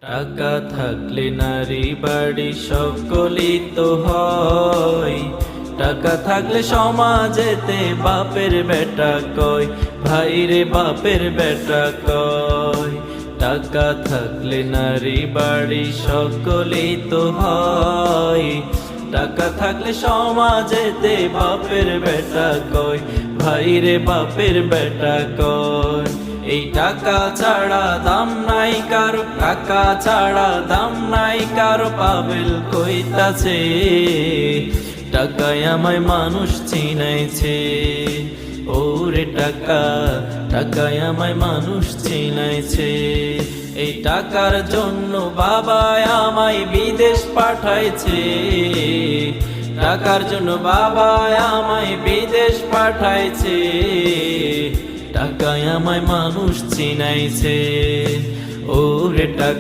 টাকা থাকলে নারী বাড়ি সকলই তো হয়। টাকা থাকলে সমাজেতে বাপের বেটা কয়, ভাইরে বাপের বেটা কয়। টাকা থাকলে নারী বাড়ি সকলই তো হয়। টাকা থাকলে সমাজেতে বাপের বেটা কয়, ভাইরে বাপের বেটা কয়। এই টাকা ছাড়া দাম নাই কারো, টাকা ছাড়া দাম নাই কারো, পাবেল কইতাছে টাকায় আমায় মানুষ চিনাইছে। ওরে টাকা, টাকায় আমায় মানুষ চিনাইছে। এই টাকার জন্য বাবা আমায় বিদেশ পাঠাইছে, টাকার জন্য বাবা আমায় বিদেশ পাঠাইছে। টাকায় আমায় মানুষ চিনাইছে। ওরে টাকা।